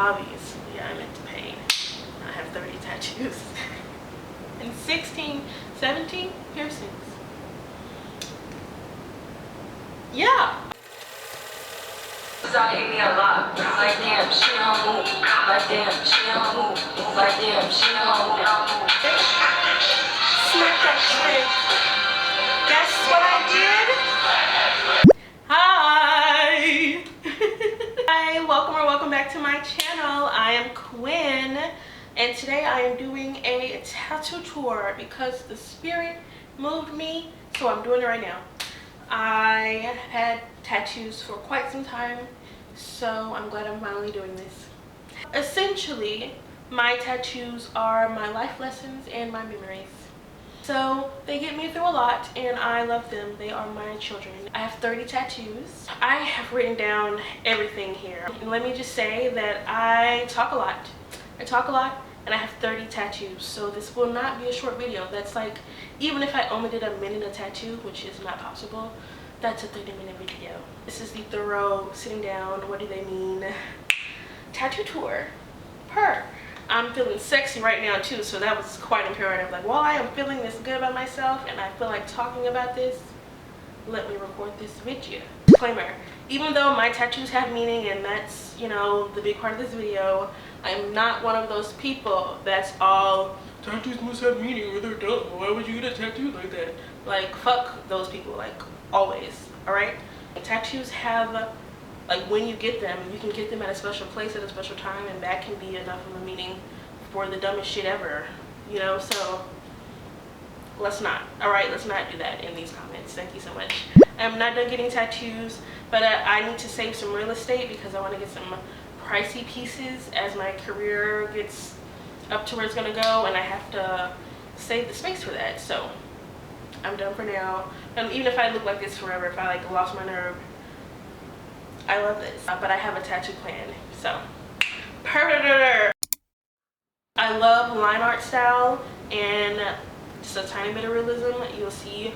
Obviously, I'm into pain. I have 30 tattoos. And 16, 17 piercings. Yeah. Start hitting me a lot. Like damn, she don't move. Like damn, she don't move. Like damn, she don't move. Smack that trick. Guess what I did? Hi. Hi, welcome or welcome back to my channel. I am Quinn, and today I am doing a tattoo tour because the spirit moved me, so I'm doing it right now. I had tattoos for quite some time, so I'm glad I'm finally doing this. Essentially, my tattoos are my life lessons and my memories. So they get me through a lot and I love them. They are my children. I have 30 tattoos. I have written down everything here. And let me just say that I talk a lot. And I have 30 tattoos. So this will not be a short video. That's like, even if I only did a minute of tattoo, which is not possible, that's a 30-minute video. This is the thorough sitting down, what do they mean, tattoo tour. I'm feeling sexy right now too, so that was quite imperative. Like, while I am feeling this good about myself and I feel like talking about this, let me record this video. Disclaimer, even though my tattoos have meaning and that's, you know, the big part of this video, I'm not one of those people that's all, tattoos must have meaning or they're dumb. Why would you get a tattoo like that? Like, fuck those people, like, always, alright? Tattoos have, like, when you get them, you can get them at a special place at a special time, and that can be enough of a meaning for the dumbest shit ever, you know? So let's not, alright? Let's not do that in these comments. Thank you so much. I'm not done getting tattoos, but I need to save some real estate because I want to get some pricey pieces as my career gets up to where it's gonna go, and I have to save the space for that. So I'm done for now. And even if I look like this forever, if I like lost my nerve, I love this. But I have a tattoo plan, so perfect. I love line art style and just a tiny bit of realism. You'll see,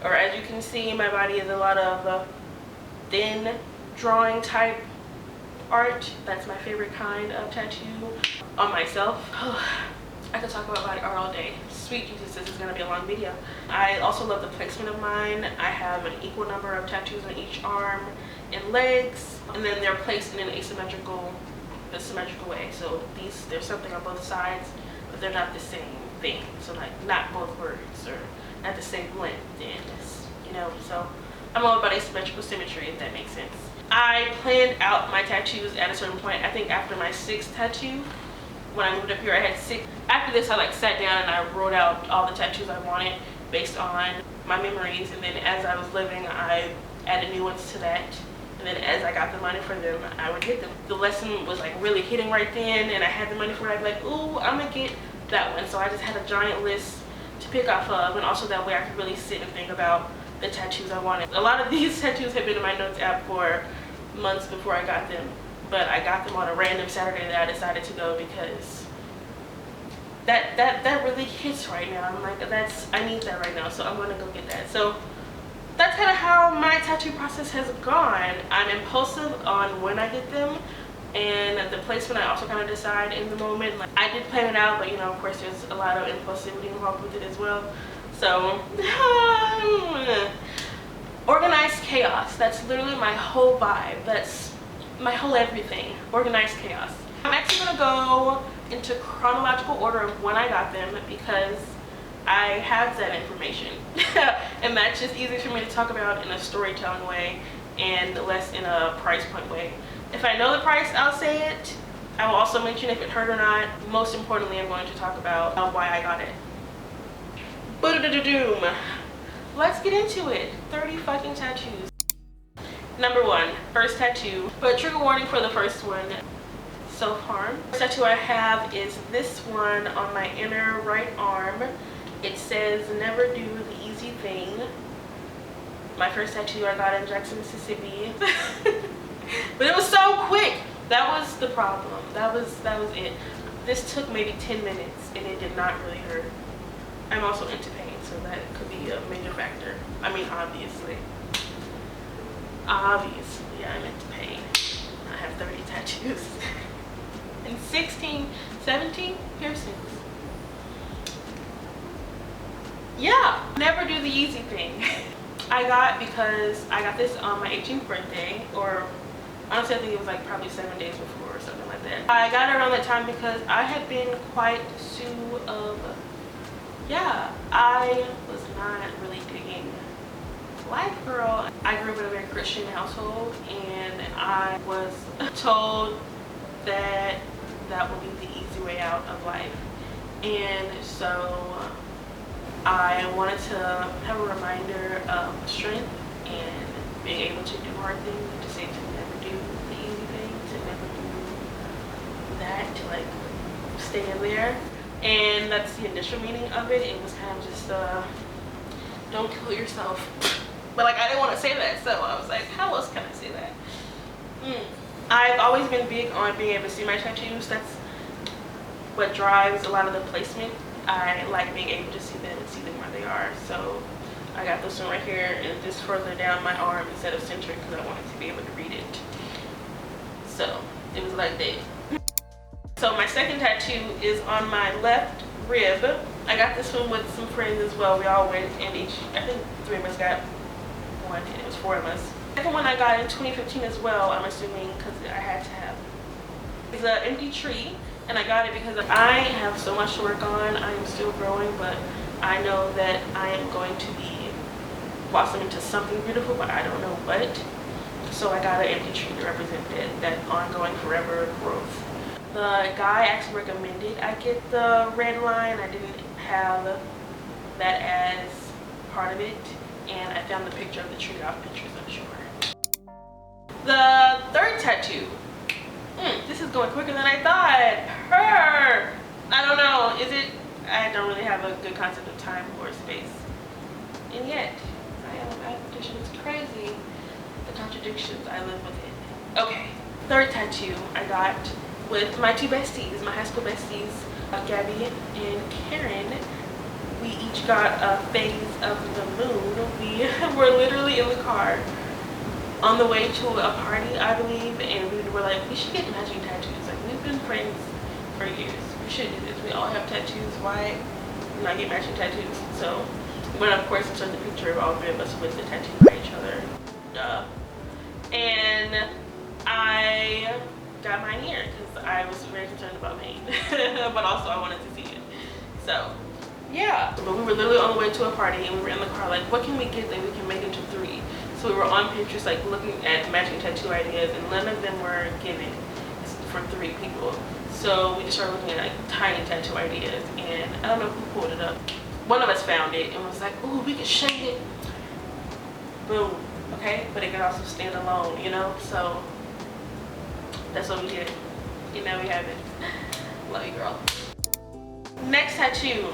or as you can see, my body is a lot of thin drawing type art. That's my favorite kind of tattoo on myself. I could talk about body art all day. Sweet Jesus, this is gonna be a long video. I also love the placement of mine. I have an equal number of tattoos on each arm and legs, and then they're placed in an symmetrical way. So there's something on both sides, but they're not the same thing. So like, not both words or not the same length, and you know. So I'm all about asymmetrical symmetry, if that makes sense. I planned out my tattoos at a certain point. I think after my 6th tattoo, when I moved up here, I had 6. After this, I like sat down and I wrote out all the tattoos I wanted based on my memories, and then as I was living, I added new ones to that. And then as I got the money for them, I would get them. The lesson was like really hitting right then, and I had the money for it. I'd be like, ooh, I'm gonna get that one. So I just had a giant list to pick off of, and also that way I could really sit and think about the tattoos I wanted. A lot of these tattoos have been in my notes app for months before I got them, but I got them on a random Saturday that I decided to go because that really hits right now. I'm like, I need that right now, so I'm gonna go get that. So that's kind of how my tattoo process has gone. I'm impulsive on when I get them, and the placement I also kind of decide in the moment. Like, I did plan it out, but you know, of course there's a lot of impulsivity involved with it as well. So organized chaos, that's literally my whole vibe. That's my whole everything. Organized chaos. I'm actually gonna go into chronological order of when I got them because I have that information and that's just easy for me to talk about in a storytelling way and less in a price point way. If I know the price, I'll say it. I will also mention if it hurt or not. Most importantly, I'm going to talk about why I got it. Ba-da-da-da-doom. Let's get into it. 30 fucking tattoos. Number 1, first tattoo, but trigger warning for the first one. Self-harm. The tattoo I have is this one on my inner right arm. It says, never do the easy thing. My first tattoo I got in Jackson, Mississippi. But it was so quick. That was the problem. That was it. This took maybe 10 minutes and it did not really hurt. I'm also into pain, so that could be a major factor. I mean, obviously I'm into pain. I have 30 tattoos. 16, 17 piercings. Yeah, never do the easy thing. Because I got this on my 18th birthday, or honestly I think it was like probably 7 days before or something like that. I got it around that time because I had been quite I was not really digging life, girl. I grew up in a very Christian household, and I was told that that would be the easy way out of life. And so I wanted to have a reminder of strength and being able to do hard things, to say to never do the easy thing, to never do that, to like stay in there. And that's the initial meaning of it. It was kind of just don't kill yourself. But like I didn't want to say that, so I was like, how else can I say that? I've always been big on being able to see my tattoos. That's what drives a lot of the placement. I like being able to see them and see them where they are. So I got this one right here, and just further down my arm instead of centered because I wanted to be able to read it. So it was like that. So my second tattoo is on my left rib. I got this one with some friends as well. We all went, and I think 3 of us got one, and it was 4 of us. The second one I got in 2015 as well, I'm assuming, because I had to have. It's an empty tree, and I got it because I have so much to work on. I am still growing, but I know that I am going to be blossom into something beautiful, but I don't know what. So I got an empty tree to represent that ongoing forever growth. The guy actually recommended I get the red line. I didn't have that as part of it, and I found the picture of the tree off Pinterest, I'm sure. The third tattoo. This is going quicker than I thought. I don't know. I don't really have a good concept of time or space. And yet, I am a mathematician. It's crazy. The contradictions. I live with it. Okay. Third tattoo I got with my 2 besties, my high school besties, Gabby and Karen. We each got a phase of the moon. We were literally in the car on the way to a party, I believe, and we were like, we should get matching tattoos. Like, we've been friends for years. We should do this. We all have tattoos. Why not get matching tattoos? So, but of course, it's just a picture of all 3 of us with the tattoo by each other. Duh. And I got mine here because I was very concerned about pain, but also I wanted to see it. So yeah, but we were literally on the way to a party, and we were in the car like, what can we get that we can make into 3? So we were on Pinterest like looking at matching tattoo ideas, and none of them were given for 3 people. So we just started looking at like tiny tattoo ideas, and I don't know who pulled it up. One of us found it and was like, ooh, we could shade it. Boom. Okay, but it could also stand alone, you know. So that's what we did. And now we have it. Love you, girl. Next tattoo,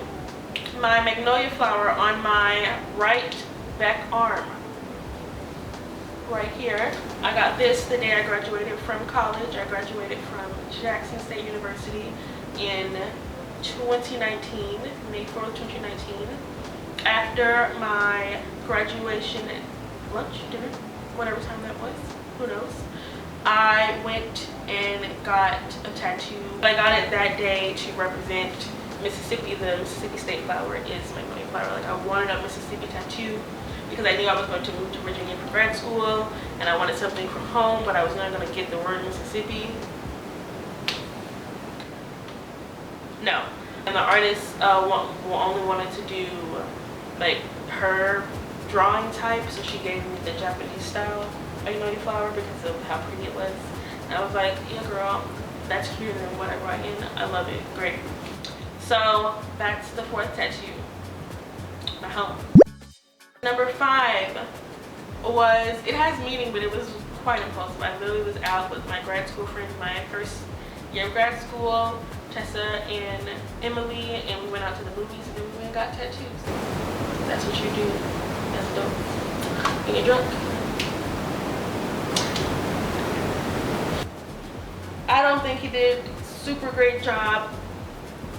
my magnolia flower on my right back arm. Right here. I got this the day I graduated from college. I graduated from Jackson State University in 2019, May 4th, 2019. After my graduation lunch, dinner, whatever time that was, who knows. I went and got a tattoo. I got it that day to represent Mississippi. The Mississippi state flower is magnolia flower. Like, I wanted a Mississippi tattoo because I knew I was going to move to Virginia for grad school, and I wanted something from home, but I was not going to get the word Mississippi. No. And the artist only wanted to do like her drawing type, so she gave me the Japanese style magnolia flower because of how pretty it was. And I was like, yeah, girl, that's cuter than what I brought in. I love it. Great. So that's the 4th tattoo. My home. Number 5 was, it has meaning, but it was quite impulsive. I literally was out with my grad school friends, my first year of grad school, Tessa and Emily, and we went out to the movies, and then we went and got tattoos. That's what you do. That's dope. When you're drunk. I don't think he did super great job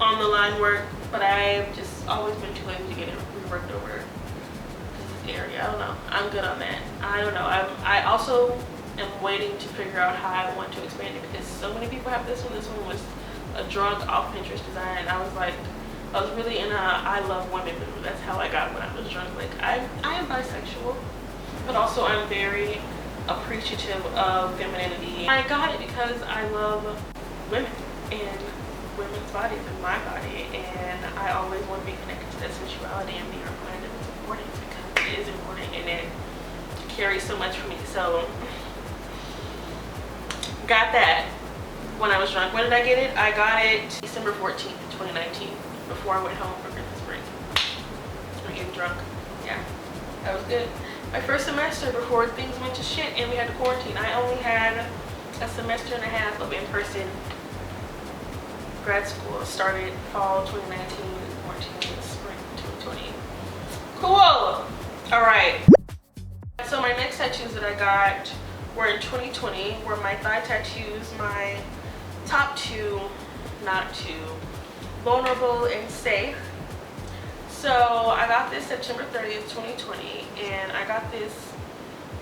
on the line work, but I've just always been too lazy to get it reworked over this area. I don't know. I'm good on that. I don't know. I also am waiting to figure out how I want to expand it because so many people have this one. This one was a drunk off Pinterest design, and I was like, I was really in a I love women mood. That's how I got when I was drunk. Like I am bisexual, but also I'm very appreciative of femininity. I got it because I love women and women's bodies and my body, and I always want to be connected to that sensuality and be reminded it's important, because it is important and it carries so much for me. So got that when I was drunk. When did I get it? I got it December 14th, 2019, before I went home for Christmas break. I'm getting drunk. Yeah, that was good. My first semester before things went to shit and we had to quarantine. I only had a semester and a half of in-person grad school. Started fall 2019, quarantine spring 2020. Cool. All right. So my next tattoos that I got were in 2020, were my thigh tattoos. My top two, not two, vulnerable and safe. So I got this September 30th, 2020, and I got this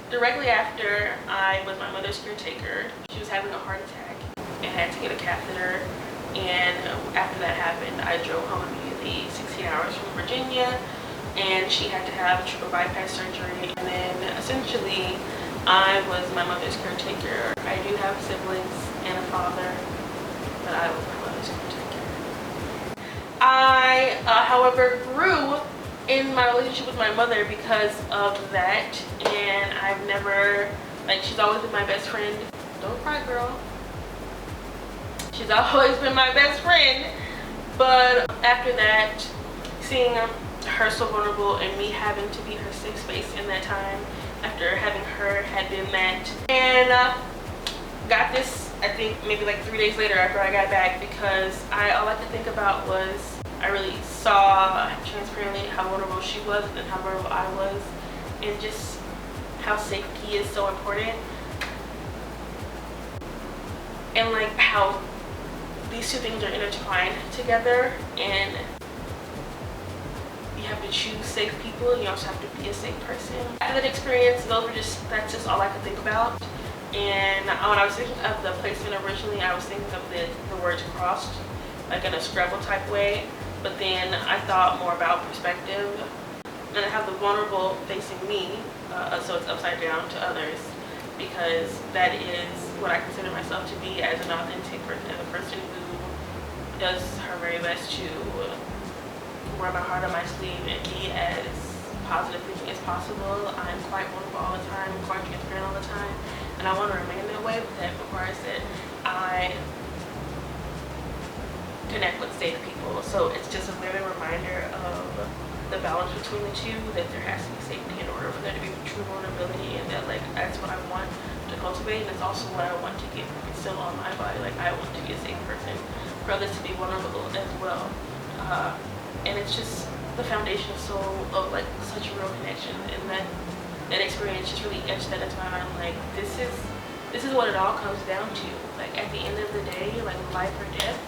directly after I was my mother's caretaker. She was having a heart attack and had to get a catheter, and after that happened, I drove home immediately, 16 hours from Virginia, and she had to have a triple bypass surgery. And then essentially I was my mother's caretaker. I do have siblings and a father, but I was my mother's caretaker. I, however, grew in my relationship with my mother because of that, and I've never, like, she's always been my best friend. Don't cry, girl. She's always been my best friend, but after that, seeing her so vulnerable and me having to be her safe space in that time, after having her had been that, and got this, I think maybe like 3 days later after I got back, because all I could think about was, I really saw transparently how vulnerable she was and how vulnerable I was, and just how safety is so important, and like how these two things are intertwined together, and you have to choose safe people and you also have to be a safe person. After that experience, that's just all I could think about. And when I was thinking of the placement originally, I was thinking of the words crossed, like in a Scrabble type way, but then I thought more about perspective. And I have the vulnerable facing me, so it's upside down to others, because that is what I consider myself to be as an authentic person, as a person who does her very best to wear my heart on my sleeve and be as positive thinking as possible. I'm quite vulnerable all the time, I'm quite transparent all the time, and I want to remain that way, but that requires that I connect with safe people. So it's just a living reminder of the balance between the two, that there has to be safety in order for there to be true vulnerability, and that, like, that's what I want to cultivate, and it's also what I want to get still on my body. Like, I want to be a safe person for others to be vulnerable as well, and it's just the foundation of like such a real connection, and that experience just really etched that into my mind. Like, this is what it all comes down to. Like, at the end of the day, like, life or death,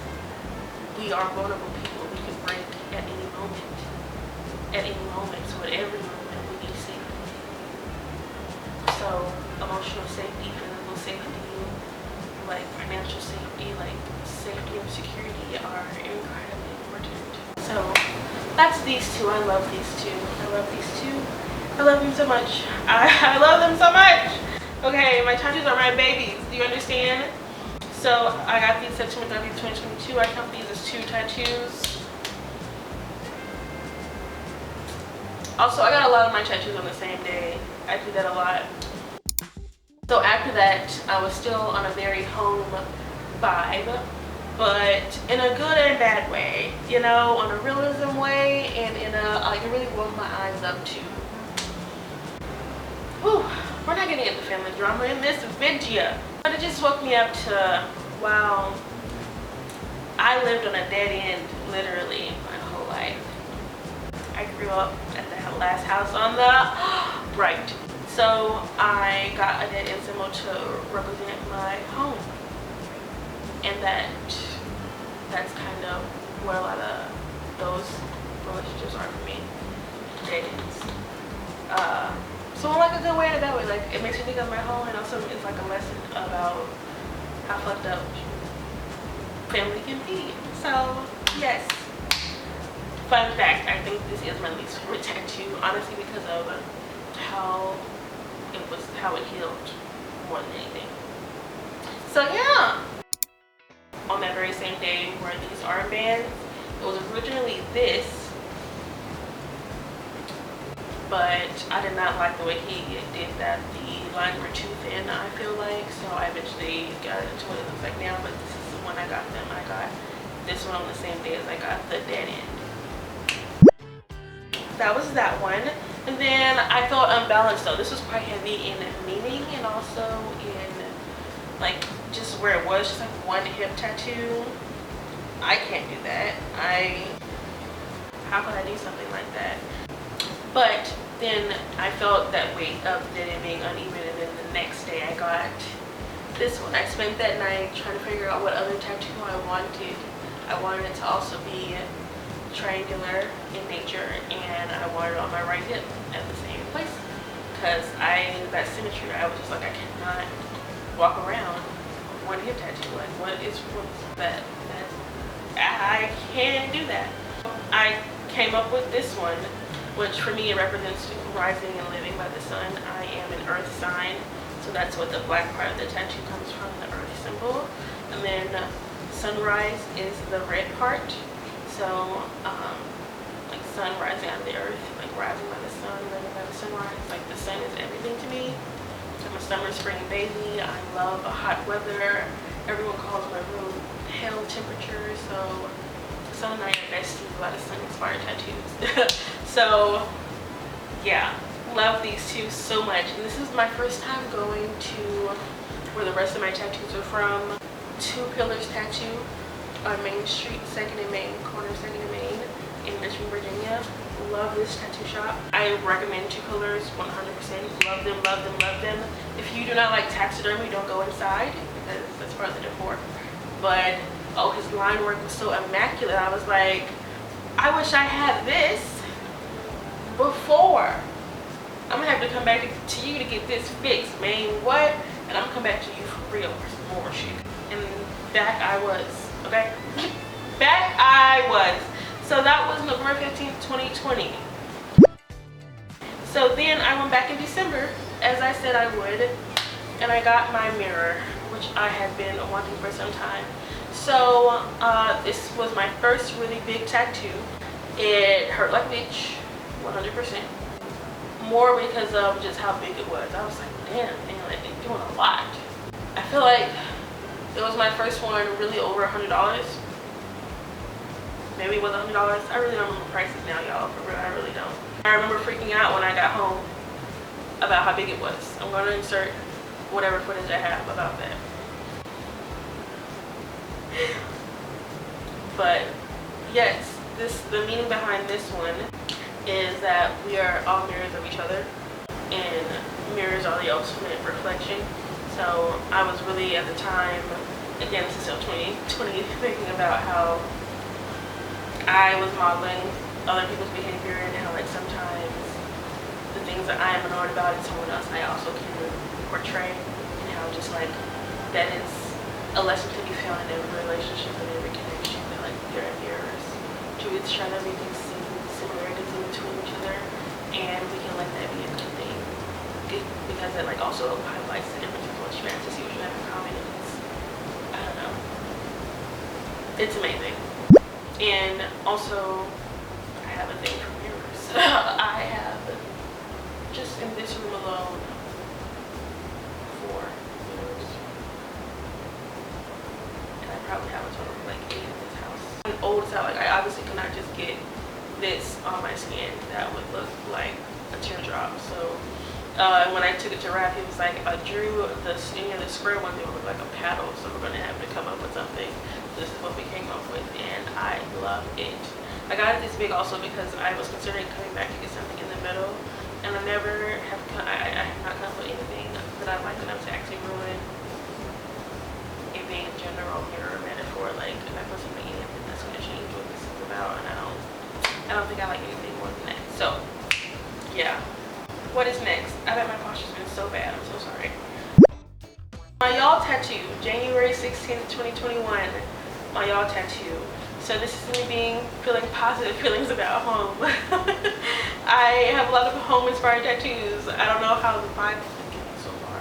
we are vulnerable people. We can break at any moment. So at every moment we need safety. So emotional safety, physical safety, like financial safety, like safety and security are incredibly important. So that's these two. I love these two. I love them so much. I love them so much. Okay, my tattoos are my babies. Do you understand? So I got these September 30th, 2022. I count these as 2 tattoos. Also, I got a lot of my tattoos on the same day. I do that a lot. So after that, I was still on a very home vibe, but in a good and bad way, you know, on a realism way, and in a, it really woke my eyes up to. Whew, we're not getting into family drama in this video, but it just woke me up to, wow, I lived on a dead end literally my whole life. I grew up at the last house on the right. So I got a dead end symbol to represent my home. And that's kind of where a lot of those relationships are for me. Dead ends. So in like a good way and a bad way. Like, it makes me think of my home, and also it's like a lesson about how fucked up family can be. So yes, fun fact, I think this is my least favorite tattoo, honestly, because of how it healed more than anything. So yeah, on that very same day were these armbands. It was originally this, but I did not like the way he did that. The lines were too thin, I feel like, so I eventually got into what it looks like now. But this is when I got them. I got this one on the same day as I got the dead end. That was that one. And then I felt unbalanced though. This was quite heavy in meaning and also in like just where it was, just like one hip tattoo. I can't do that. How could I do something like that? But then I felt that weight of it being uneven, and then the next day I got this one. I spent that night trying to figure out what other tattoo I wanted. I wanted it to also be triangular in nature, and I wanted it on my right hip at the same place because I needed that symmetry. I was just like, I cannot walk around with one hip tattoo. Like, what's that? I can't do that. I came up with this one, which for me it represents rising and living by the sun. I am an earth sign, so that's what the black part of the tattoo comes from, the earth symbol. And then sunrise is the red part. So, like sun rising out of the earth, like rising by the sun, living by the sunrise. Like the sun is everything to me. I'm a summer, spring baby. I love hot weather. Everyone calls my room hell temperature. So, sun and I are besties. A lot of sun-inspired tattoos. So, yeah, love these two so much. And this is my first time going to where the rest of my tattoos are from. Two Pillars Tattoo on Main Street, 2nd and Main, corner of 2nd and Main in Richmond, Virginia. Love this tattoo shop. I recommend Two Pillars 100%. Love them, love them, love them. If you do not like taxidermy, don't go inside because that's part of the decor. But, oh, his line work was so immaculate. I was like, I wish I had this before. I'm gonna have to come back to you to get this fixed, man. What? And I'm gonna come back to you for real for some more shit. And back I was. Okay, back I was. So that was November 15th, 2020. So then I went back in December, as I said I would, and I got my mirror, which I had been wanting for some time. So this was my first really big tattoo. It hurt like a bitch, 100%. More because of just how big it was. I was like, damn, man, like they're doing a lot. I feel like it was my first one, really over $100. Maybe it was $100. I really don't remember prices now, y'all. For real, I really don't. I remember freaking out when I got home about how big it was. I'm going to insert whatever footage I have about that. But yes, the meaning behind this one is that we are all mirrors of each other, and mirrors are the ultimate reflection. So I was really at the time, again, this is still 2020, thinking about how I was modeling other people's behavior and how like sometimes the things that I am annoyed about in someone else I also can portray, and how just like that is a lesson to be found in every relationship and every connection, that like we are mirrors to each other. We can see similarities in between each other, and we can let that be a good thing, because it like also highlights the differences of what you have to see what you have in common. And I don't know, it's amazing. And also I have a thing for mirrors. I have just in this room alone 4 mirrors, and I probably have a total of like 8 in this house. An old style, like I obviously cannot just get this on my skin. That would look like a teardrop. So when I took it to Raph, he was like, I drew the square one, it would look like a paddle, so we're gonna have to come up with something. This is what we came up with, and I love it. I got it this big also because I was considering coming back to get something in the middle, and I have not come up with anything that I like enough to actually ruin it being a general mirror metaphor. Like if I put something in it, that's gonna change what this is about, and I don't think I like anything more than that. So yeah. What is next? I bet my posture's been so bad. I'm so sorry. My y'all tattoo, January 16th, 2021. my y'all tattoo. So this is me feeling positive feelings about home. I have a lot of home inspired tattoos. I don't know how the vibe has been getting so far,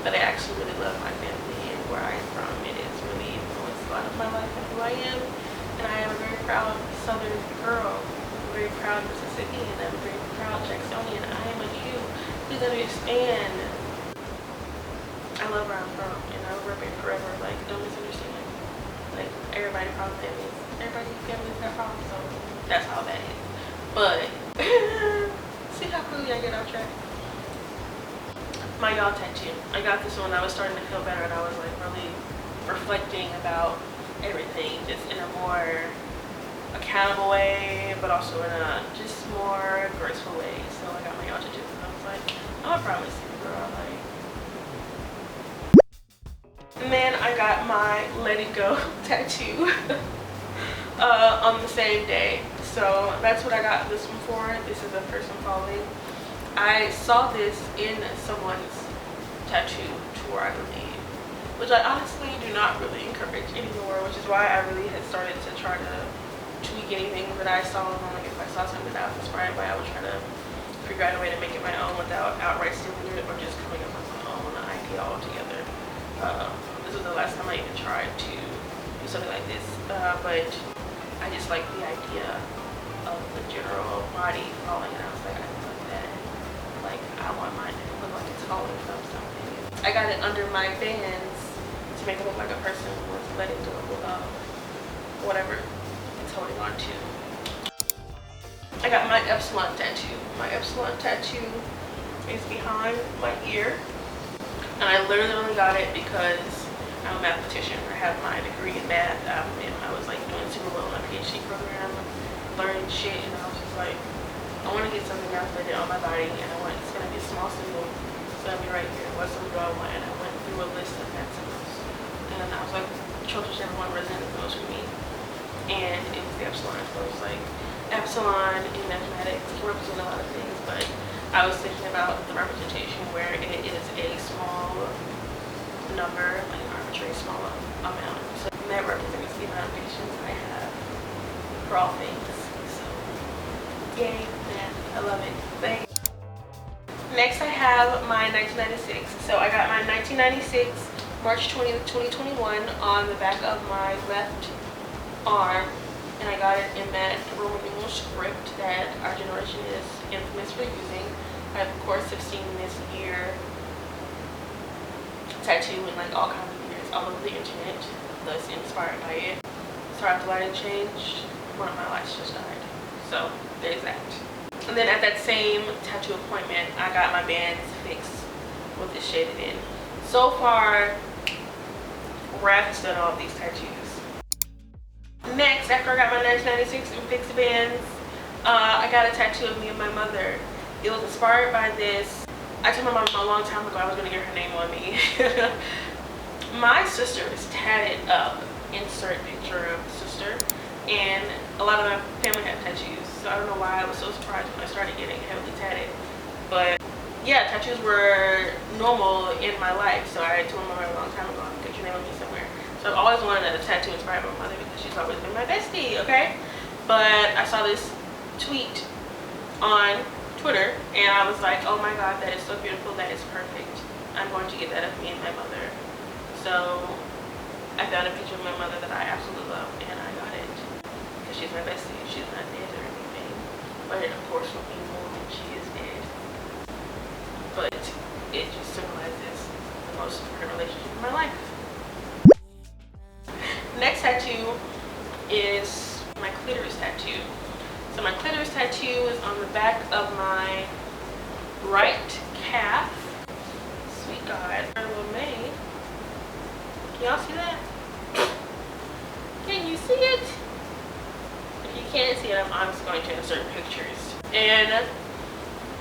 but I actually really love my family and where I am from. It has really influenced a lot of my life and who I am. And I am a very proud Southern girl. I'm very proud Mississippian. I'm a very proud Jacksonian. I am a Jew. Please understand. I love where I'm from, and I will rep it forever. Like, don't misunderstand. Like, everybody problem families. Everybody's families got problems, so that's how that is. But see how quickly I get off track. My y'all tattoo. I got this when I was starting to feel better, and I was like really reflecting about everything, just in a more accountable way, but also in a just more graceful way. So I got my y'all tattoo, and I was like, I'm a promise you, girl. Like. And then I got my Let It Go tattoo on the same day. So that's what I got this one for. This is the person following. I saw this in someone's tattoo tour, I believe, which I honestly do not really encourage anymore, which is why I really had started to try to tweak anything that I saw. Like if I saw something that I was inspired by, I would try to figure out a way to make it my own without outright stealing it or just coming up with my own idea altogether. This was the last time I even tried to do something like this, but I just like the idea of the general body falling, and I was like, I love that. Like, I want mine to look like it's falling from something. I got it under my bands to make it look like a person was letting go of whatever it's holding on to. I got my epsilon tattoo. My epsilon tattoo is behind my ear. And I literally only got it because I'm a mathematician. I have my degree in math. And I was like doing super well in my PhD program, learning shit, and I was just like, I want to get something else that I did on my body, and it's gonna be a small symbol. It's gonna be right here. What symbol do I want? And I went through a list of that symbols, and I was like, whichever one resonated the most with me, and it was the epsilon. So it was like epsilon in mathematics can represent a lot of things, but I was thinking about the representation where it is a small number, like an arbitrary small amount. So that represents the amount of patience I have for all things. So yay, math. I love it. Thanks. Next I have my 1996. So I got my 1996 March 20th, 2021 on the back of my left arm. And I got it in that Roman numeral script that our generation is infamous for using. I of course have seen this year tattoo in like all kinds of years all over the internet, thus inspired by it. So after lighting change, one of my lights just died. So there's that. And then at that same tattoo appointment, I got my bands fixed with it shaded in. So far, Raph has done all of these tattoos. Next, after I got my 1996 and fixed bands, I got a tattoo of me and my mother. It was inspired by this. I told my mom a long time ago I was going to get her name on me. My sister is tatted up. Insert picture of the sister. And a lot of my family have tattoos. So I don't know why I was so surprised when I started getting heavily tatted. But yeah, tattoos were normal in my life. So I told my mom a long time ago, I'm going to get your name on me somewhere. So I've always wanted a tattoo inspired by my mother because she's always been my bestie, okay? But I saw this tweet on Twitter and I was like, oh my god, that is so beautiful, that is perfect. I'm going to get that of me and my mother. So I found a picture of my mother that I absolutely love and I got it because she's my bestie. She's not dead or anything, but it of course will be more when she is dead. But it just symbolizes the most important relationship in my life. Next tattoo is my clitoris tattoo. So my clitoris tattoo is on the back of my right calf. Sweet God, little May. Can y'all see that? Can you see it? If you can't see it, I'm just going to insert pictures. And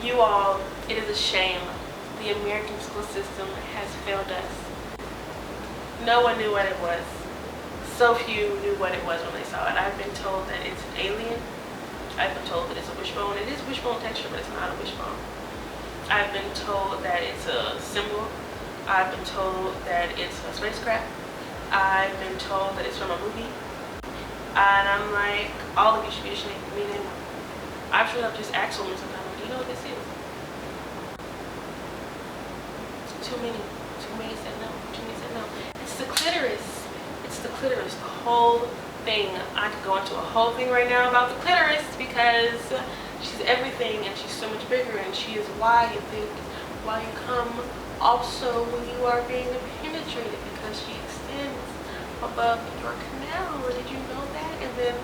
you all, it is a shame. The American school system has failed us. No one knew what it was. So few knew what it was when they saw it. I've been told that it's an alien. I've been told that it's a wishbone. It is wishbone texture, but it's not a wishbone. I've been told that it's a symbol. I've been told that it's a spacecraft. I've been told that it's from a movie, and I'm like, all of you should be ashamed of me. Then I've straight up just asked women sometimes, do you know what this is? Too many said no. Too many said no. It's the clitoris. It's the clitoris. The whole thing. I could go into a whole thing right now about the clitoris because she's everything and she's so much bigger, and she is why you think, why you come also when you are being penetrated, because she extends above your canal. Did you know that? And then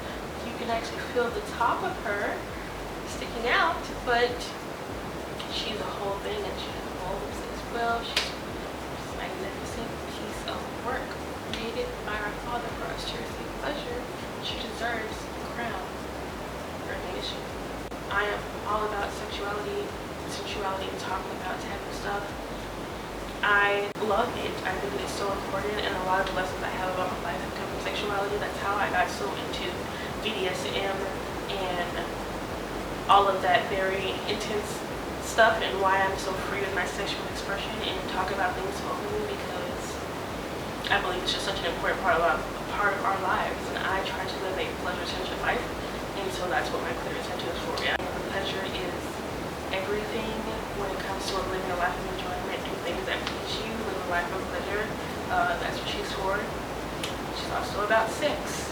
you can actually feel the top of her sticking out, but she's a whole thing, and she has bulbs as well. She's a magnificent piece of work created by our Father for us to receive pleasure. She deserves the crown for nation. I am all about sexuality, sensuality, and talking about taboo stuff. I love it. I think it's so important, and a lot of the lessons I have about my life have come from sexuality. That's how I got so into BDSM and all of that very intense stuff, and why I'm so free with my sexual expression and talk about things so openly, because I believe it's just such an important part of our lives, and I try to live a pleasure-centered life, and so that's what my clitoris tattoo is for. Yeah, pleasure is everything when it comes to living a life of enjoyment and things that please you, living a life of pleasure. That's what she's for. She's also about sex.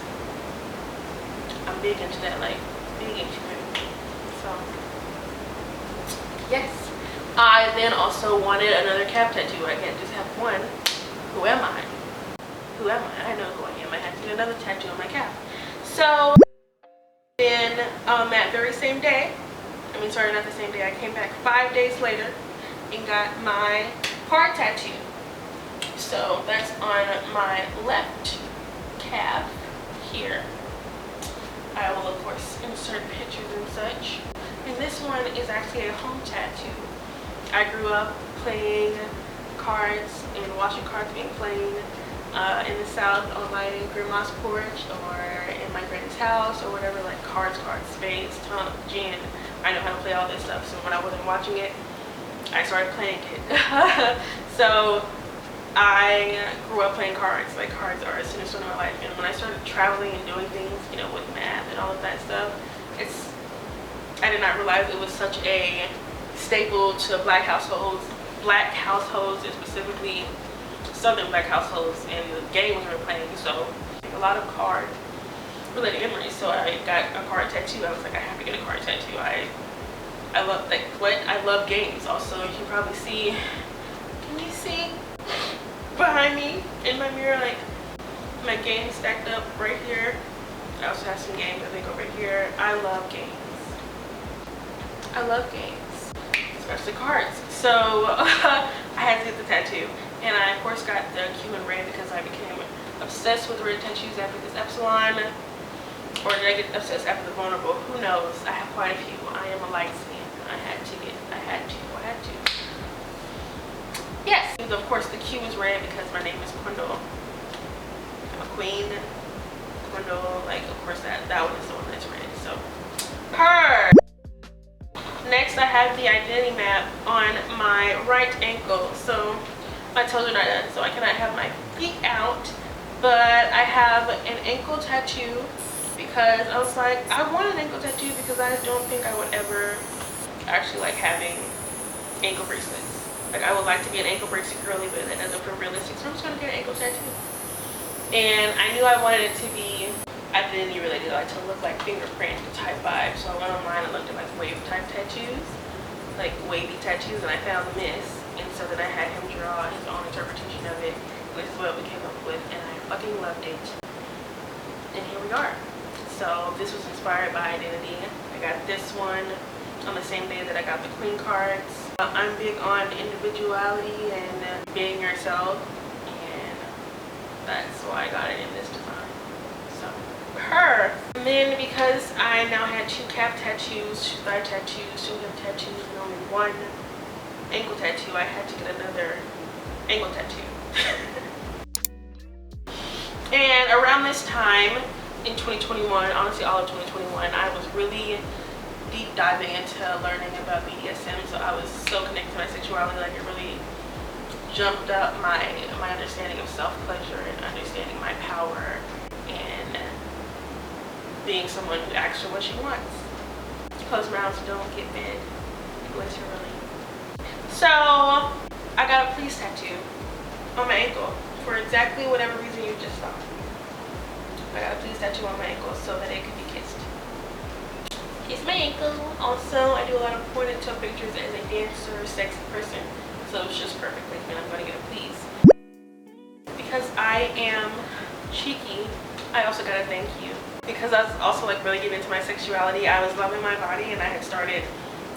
I'm big into that, like big into it. So yes, I then also wanted another calf tattoo. I can't just have one. Who am I? Who am I? I know who I am. I had to get another tattoo on my calf. So then that very same day, sorry, not the same day, I came back 5 days later and got my heart tattoo. So that's on my left calf here. I will of course insert pictures and such. And this one is actually a home tattoo. I grew up playing cards and watching cards being played in the South on my grandma's porch or in my granny's house or whatever, like cards, spades, trump, gin. I know how to play all this stuff, so when I wasn't watching it, I started playing it. So I grew up playing cards. Like, cards are a center of my life, and when I started traveling and doing things, you know, with math and all of that stuff, I did not realize it was such a staple to black households, and specifically southern black households, and the games we were playing. So a lot of card related memories. So I got a card tattoo. I was like, I have to get a card tattoo. I love, like, what? I love games. Also, you can probably see, can you see behind me in my mirror, like my games stacked up right here. I also have some games I think over here. I love games. I love games, especially cards. So I had to get the tattoo, and I of course got the Quin red because I became obsessed with red tattoos after this epsilon, or did I get obsessed after the vulnerable? Who knows? I have quite a few. I am a light skin. I had to. Yes, and of course the Q is red because my name is Quindel. I'm a queen. Quindel, like, of course that one is the one that's red. So her. Next, I have the identity map on my right ankle. So my toes are not done, so I cannot have my feet out. But I have an ankle tattoo because I was like, I want an ankle tattoo because I don't think I would ever actually like having ankle bracelets. Like, I would like to be an ankle bracelet girly, but that doesn't feel realistic. So I'm just gonna get an ankle tattoo. And I knew I wanted it to be identity related, like to look like fingerprint type vibe. So I went online and looked at like wave type tattoos, like wavy tattoos, and I found this. And so then I had him draw his own interpretation of it. This is what we came up with, and I fucking loved it. And here we are. So this was inspired by identity. I got this one on the same day that I got the Queen cards. I'm big on individuality and being yourself, and that's why I got it in this design. So her. And then because I now had 2 calf tattoos, 2 thigh tattoos, 2 hip tattoos, and only 1 ankle tattoo, I had to get another ankle tattoo. And around this time in 2021, honestly all of 2021, I was really deep diving into learning about BDSM. So I was so connected to my sexuality, like it really jumped up my understanding of self-pleasure and understanding my power and being someone who asks for what she wants. Closed mouths don't get fed, literally. So I got a please tattoo on my ankle for exactly whatever reason you just saw. I got a please tattoo on my ankle so that it could be kissed. Kiss my ankle. Also, I do a lot of point and toe pictures as a dancer, sexy person. So it's just perfectly when I'm going to get a please. Because I am cheeky, I also got a thank you. Because I was also like really getting into my sexuality, I was loving my body and I had started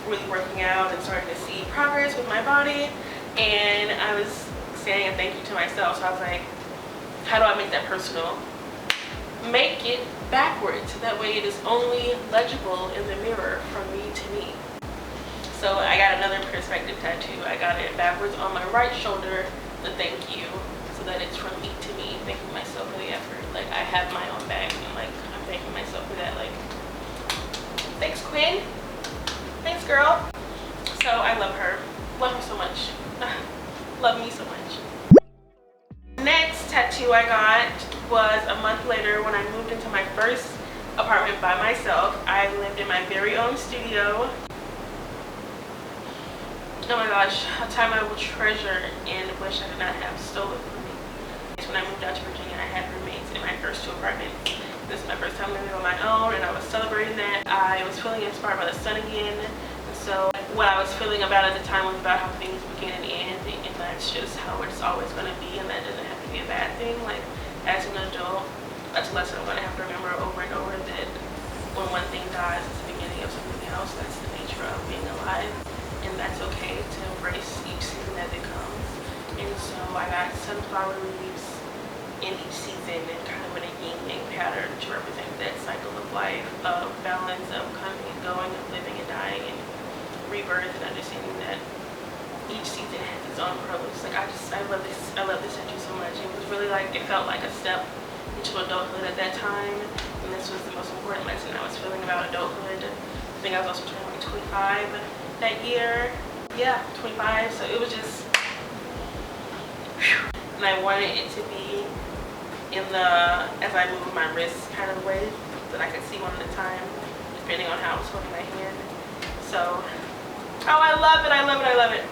really working out and starting to see progress with my body. And I was saying a thank you to myself. So I was like, how do I make that personal? Make it backwards. That way it is only legible in the mirror from me to me. So I got another perspective tattoo. I got it backwards on my right shoulder, the thank you, so that it's from me to me, thanking myself for the effort. Like I have my own bag and like I'm thanking myself for that. Like, thanks Quin. Thanks girl. So I love her. Love her so much. Love me so much. Next tattoo I got was a month later when I moved into my first apartment by myself. I lived in my very own studio. Oh my gosh, a time I will treasure and wish I did not have stolen from me. When I moved out to Virginia, I had roommates in my first 2 apartments. This is my first time living on my own and I was celebrating that. I was feeling inspired by the sun again. And so what I was feeling about at the time was about how things begin and end, and that's just how it's always going to be, and that doesn't have to be a bad thing. Like as an adult, that's a lesson I'm going to have to remember over and over, that when one thing dies, it's the beginning of something else. That's the nature of being alive. And that's okay to embrace each season as it comes. And so I got sunflower leaves in each season and kind of in a yin-yang pattern to represent that cycle of life, of balance, of coming and going, of living and dying, and rebirth, and understanding that each season has its own purpose. Like I love this tattoo so much. It was really like, it felt like a step into adulthood at that time. And this was the most important lesson I was feeling about adulthood. I think I was also turning like 25 that year. Yeah, 25. So it was just, whew. And I wanted it to be in the, as I moved my wrist kind of way, that I could see one at a time, depending on how I was holding my hand. So, oh, I love it, I love it, I love it.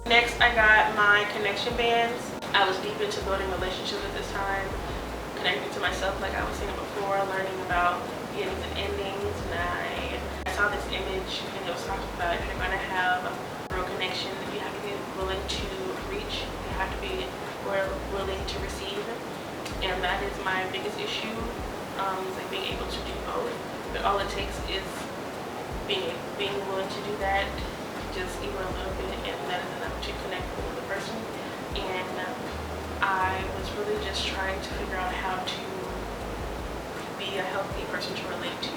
Next, I got my connection bands. I was deep into building relationships at this time, connecting to myself like I was saying before, learning about beginnings and endings, and I saw this image and it was talking about if you're going to have a real connection, you have to be willing to reach, you have to be willing to receive, and that is my biggest issue, like being able to do both. But all it takes is being willing to do that, just even a little bit, and that is enough to connect with another person. And I was really just trying to figure out how to be a healthy person to relate to.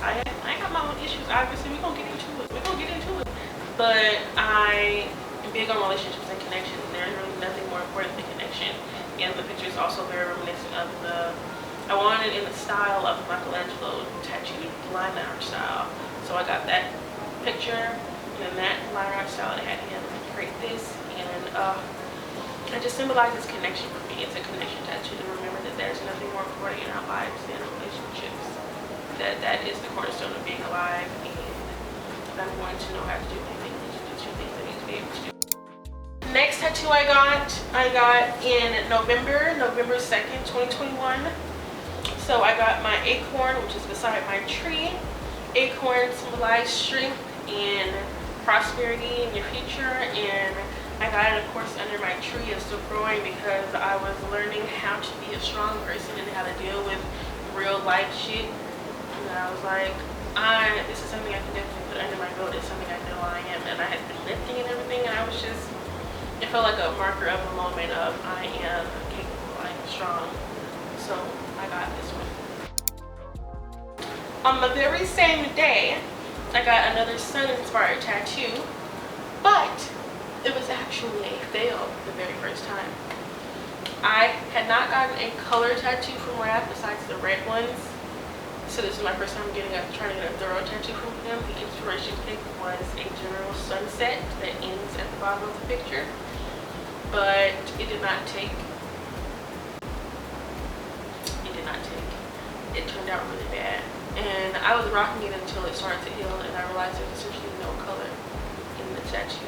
I got my own issues, obviously. We're gonna get into it. But I am big on relationships and connections. There's really nothing more important than connection. And the picture is also very reminiscent of I wanted in the style of Michelangelo tattooed line art style. So I got that picture and then that line art style, and I had him create this. And it just symbolizes connection for me. It's a connection tattoo to remember that there's nothing more important in our lives than relationships. That is the cornerstone of being alive, and I'm going to know how to do anything. These are the 2 things I need to be able to do. Next tattoo I got in November 2nd, 2021. So I got my acorn, which is beside my tree. Acorn symbolize strength and prosperity in your future, and I got it, of course, under my tree. It's still growing because I was learning how to be a strong person and how to deal with real life shit. And I was like, this is something I can definitely put under my belt. It's something I know I am, and I had been lifting and everything, and I was just, it felt like a marker of a moment of I am capable, I am strong. So I got this one. On the very same day, I got another sun-inspired tattoo, but it was actually a fail the very first time. I had not gotten a color tattoo from Rad besides the red ones, So this is my first time trying to get a thorough tattoo from him. The inspiration pic was a general sunset that ends at the bottom of the picture, but it did not take. It turned out really bad, and I was rocking it until it started to heal, and I realized there's essentially no color in the tattoo.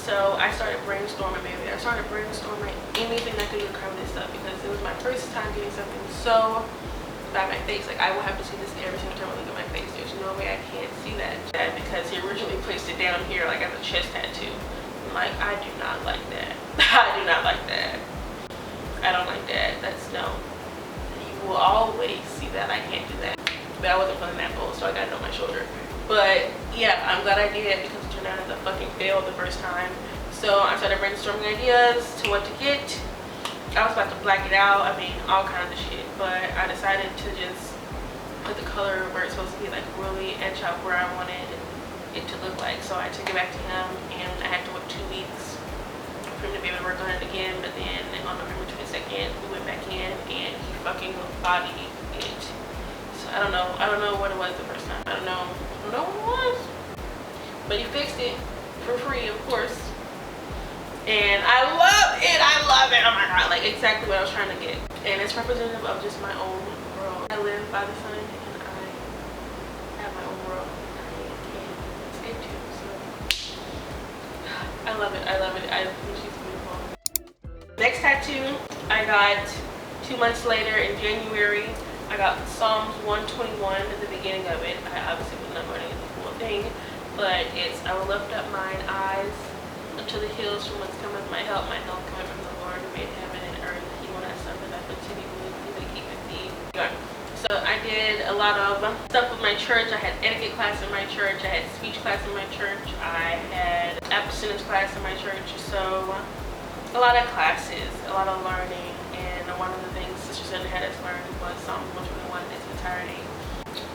So I started brainstorming, baby. I started brainstorming anything that could cover this up, because it was my first time getting something so by my face. Like, I will have to see this every single time I look at my face. There's no way I can't see that because he originally placed it down here like as a chest tattoo. I'm like, I do not like that. I do not like that. I don't like that. That's no. You will always see that. I can't do that. But I wasn't feeling that bold, so I got it on my shoulder. But yeah, I'm glad I did, because it turned out as a fucking fail the first time. So I started brainstorming ideas to what to get. I was about to black it out, I mean, all kinds of shit, but I decided to just put the color where it's supposed to be, like really etch out where I wanted it to look like. So I took it back to him, and I had to wait 2 weeks for him to be able to work on it again. But then on November 22nd, we went back in, and he fucking bodied it. So I don't know what it was the first time. I don't know what it was, but he fixed it for free, of course. And I love it. Oh my god, like exactly what I was trying to get. And it's representative of just my own world. I live by the sun, and I have my own world. I can escape to. So I love it. I think she's beautiful. Next tattoo I got 2 months later in January. I got Psalms 121 at the beginning of it. I obviously was not running the full thing, but it's, I will lift up mine eyes unto the hills from whence cometh my help coming from the Lord who made heaven and earth. He will not suffer thy foot to be moved, he that keepeth thee. So I did a lot of stuff with my church. I had etiquette class in my church, I had speech class in my church, I had abstinence class in my church. So a lot of classes, a lot of learning, and one of the things Sister Sunday had us learn was Psalm 121 in its entirety.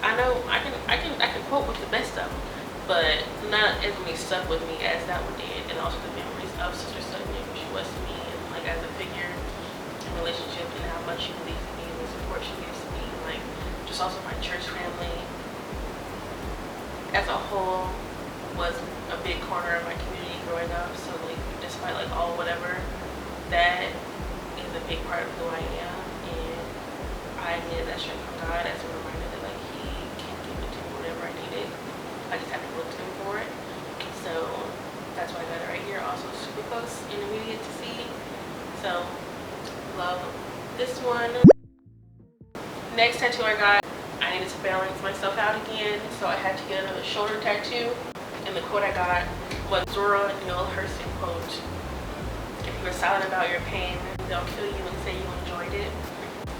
I know I can quote with the best of them, but not as many stuck with me as that one did. And also the memories of Sister Sunday, who she was to me, and like as a figure in relationship, and how much she believes in me and the support she gives to me. Like just also my church family as a whole was a big corner of my community growing up. So like despite like all whatever, that is a big part of who I am, and I needed that strength from God as a reminder that like he can give it to me whatever I needed. I just have to look to him for it. So that's why I got it right here. Also super close and immediate to see. So love this one. Next tattoo I got, I needed to balance myself out again, so I had to get another shoulder tattoo. And the quote I got was Zora Neale Hurston quote: "If you are silent about your pain, they'll kill you and say you enjoyed it."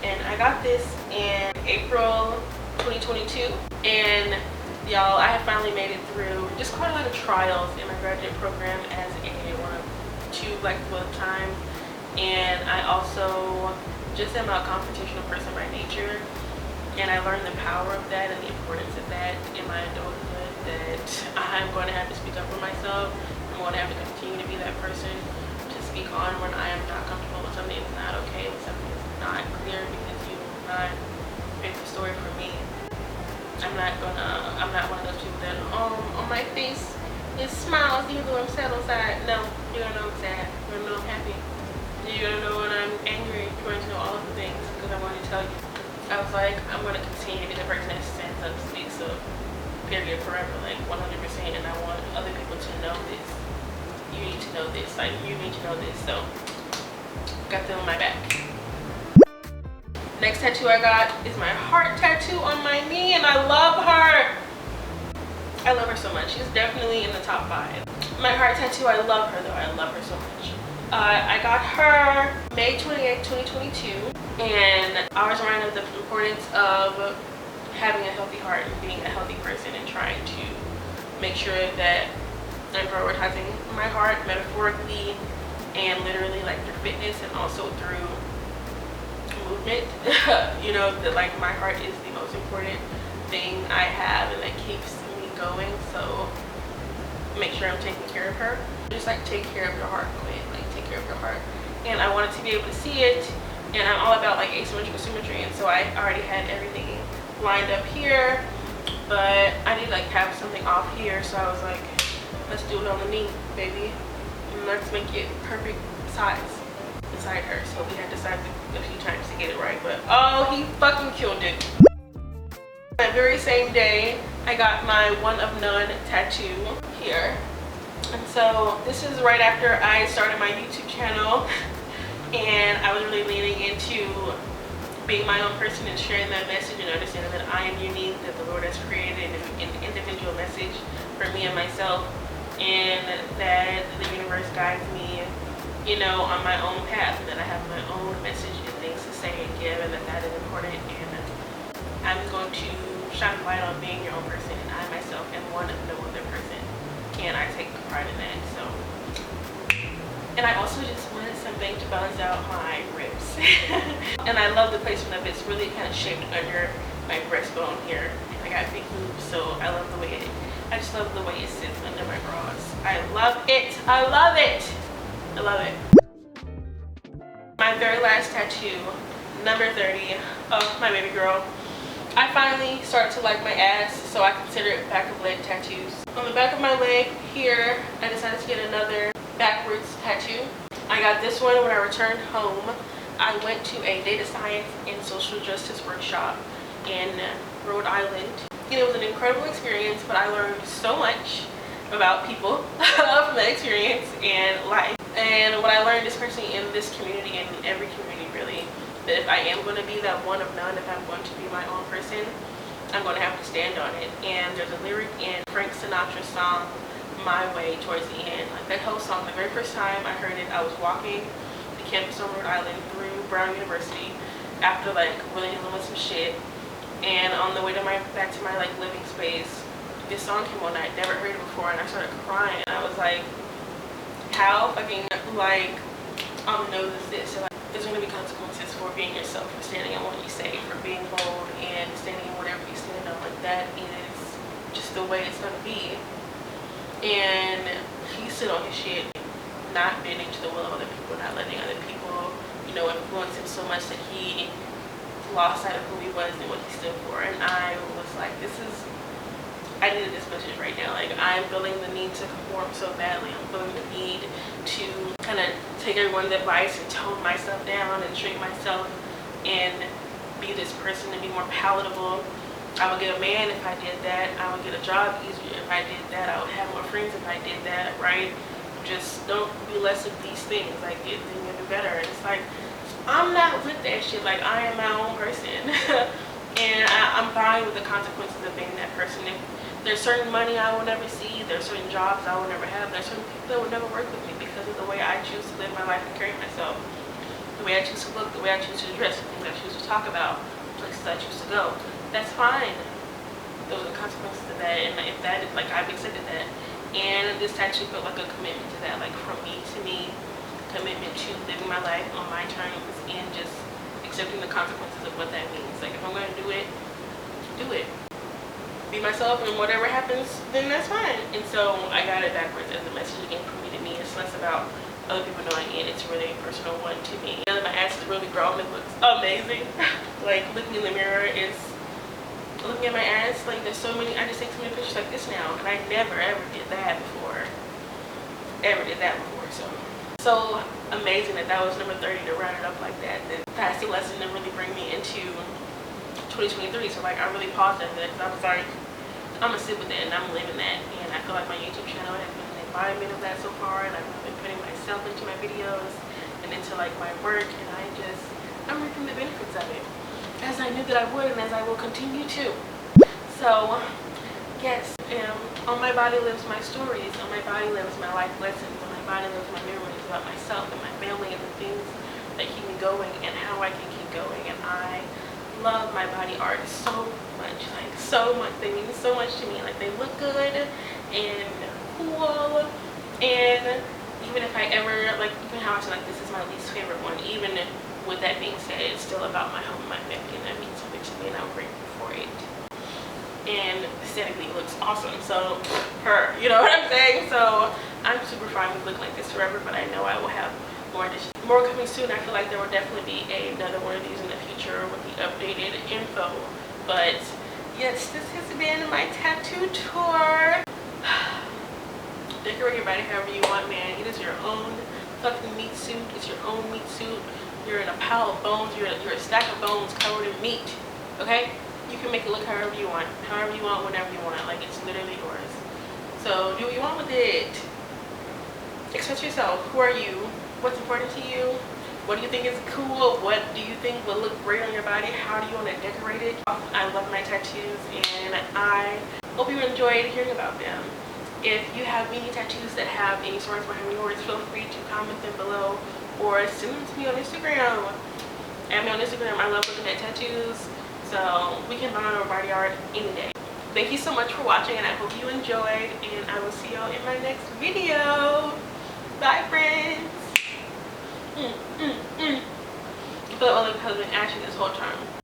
And I got this in April 2022, and y'all, I have finally made it through just quite a lot of trials in my graduate program as a one of 2 Black people at the time. And I also just am a confrontational person by nature, and I learned the power of that and the importance of that in my adulthood, that I'm going to have to speak up for myself. I'm going to have to continue to be that person to speak on when I am not comfortable with something that's not okay, with something that's not clear, because you will not make the story for me. I'm not one of those people that, on my face it smiles even though I'm sad inside. No, you're gonna know I'm sad, you're gonna know I'm happy, you're gonna know when I'm angry, you're going to know all of the things, because I want to tell you. I was like, I'm gonna continue to be the person that stands up, speaks up, period, forever, like 100%, and I want other people to know this. You need to know this, like you need to know this. So got them on my back. Next tattoo I got is my heart tattoo on my knee, and I love her. I love her so much. She's definitely in the top 5. My heart tattoo, I love her though. I love her so much. I got her May 28, 2022, and I was reminded of the importance of having a healthy heart and being a healthy person, and trying to make sure that I'm prioritizing my heart metaphorically and literally, like through fitness and also through movement. You know, that like my heart is the most important thing I have, and that keeps me going. So make sure I'm taking care of her. Just like take care of your heart, Quin. Like take care of your heart. And I wanted to be able to see it, and I'm all about like asymmetrical symmetry, and so I already had everything lined up here, but I did like have something off here, so I was like, let's do it on the knee, baby, and let's make it perfect size beside her. So we had decided a few times to get it right, but oh, he fucking killed it. That very same day, I got my one of none tattoo here. And so this is right after I started my YouTube channel, and I was really leaning into being my own person and sharing that message and understanding that I am unique, that the Lord has created an individual message for me and myself, and that the universe guides me, you know, on my own path, and that I have my own message and things to say and give, and that is important. And I'm going to shine a light on being your own person, and I myself am one of no other person, and I take pride in that. So, and I also just wanted something to balance out my ribs. And I love the placement of it. It's really kind of shaped under my breastbone here. I got big boobs, so I love the way I just love the way it sits under my bras. I love it. I love it. I love it. My very last tattoo, number 30, of my baby girl. I finally started to like my ass, so I consider it back of leg tattoos. On the back of my leg here, I decided to get another backwards tattoo. I got this one when I returned home. I went to a data science and social justice workshop in Rhode Island. And it was an incredible experience, but I learned so much about people from that experience and life. And what I learned, especially in this community and in every community really, that if I am going to be that one of none, if I'm going to be my own person, I'm going to have to stand on it. And there's a lyric in Frank Sinatra's song, My Way, towards the end. Like that whole song, the very first time I heard it, I was walking the campus on Rhode Island through Brown University after like really dealing with some shit. And on the way to back to my like living space, this song came on. I'd never heard it before, and I started crying. I was like, how fucking like on the nose is this? So, like, there's going to be consequences for being yourself, for standing on what you say, for being bold and standing in whatever you stand on. Like that is just the way it's going to be. And he stood on his shit, not bending to the will of other people, not letting other people, you know, influence him so much that he lost sight of who he was and what he stood for. And I was like, I needed this message right now. Like, I'm feeling the need to conform so badly. I'm feeling the need to kind of take everyone's advice and tone myself down and shrink myself and be this person and be more palatable. I would get a man if I did that. I would get a job easier if I did that. I would have more friends if I did that, right? Just don't be less of these things. Like, then you'll do better. And it's like, I'm not with that shit. Like, I am my own person. And I'm fine with the consequences of being that person. If there's certain money I will never see, there's certain jobs I will never have, there's certain people that will never work with me because of the way I choose to live my life and carry myself, the way I choose to look, the way I choose to dress, the things I choose to talk about, places I choose to go. That's fine. Those are the consequences of that, and if that is, like, I've accepted that. And this tattoo felt like a commitment to that, like, from me to me, commitment to living my life on my terms and just accepting the consequences of what that means. Like, if I'm going to do it, do it. Be myself, and whatever happens, then that's fine. And so I got it backwards as a message again from me to me. It's less about other people knowing it. It's really a personal one to me. Now that my ass is really grown, it looks amazing. Like, looking in the mirror is looking at my ass. Like, there's so many, I just take so many pictures like this now, and I never ever did that before. So amazing that that was number 30 to round it up like that. That's the lesson to really bring me into 2023. So like, I really paused at that because I was like, I'm gonna sit with it and I'm living that. And I feel like my YouTube channel has been an environment of that so far, and I've been putting myself into my videos and into like my work, and I'm reaping the benefits of it, as I knew that I would, and as I will continue to. So yes, on my body lives my stories, on my body lives my life lessons, on my body lives my memories about myself and my family and the things that keep me going and how I can keep going. And I love my body art so much, like so much. They mean so much to me. Like, they look good and cool, and even if I ever, like, even how I say like this is my least favorite one, even with that being said, it's still about my home and my family, and that means something to me, and I'm grateful for it. And aesthetically it looks awesome, so you know what I'm saying? So I'm super fine with looking like this forever, but I know I will have more additions, more coming soon. I feel like there will definitely be another one of these in the future with the updated info But yes, this has been my tattoo tour. Decorate your body however you want, man. It is your own fucking meat suit. It's your own meat suit. You're in a pile of bones. You're a stack of bones covered in meat. Okay? You can make it look however you want, whenever you want. Like, it's literally yours. So do what you want with it. Express yourself. Who are you? What's important to you? What do you think is cool? What do you think will look great on your body? How do you want to decorate it? I love my tattoos, and I hope you enjoyed hearing about them. If you have any tattoos that have any stories behind yours, feel free to comment them below or send them to me on Instagram. Add me on Instagram. I love looking at tattoos, so we can bond over body art any day. Thank you so much for watching, and I hope you enjoyed, and I will see y'all in my next video. Bye, friends. I feel like my lip has been ashy this whole time.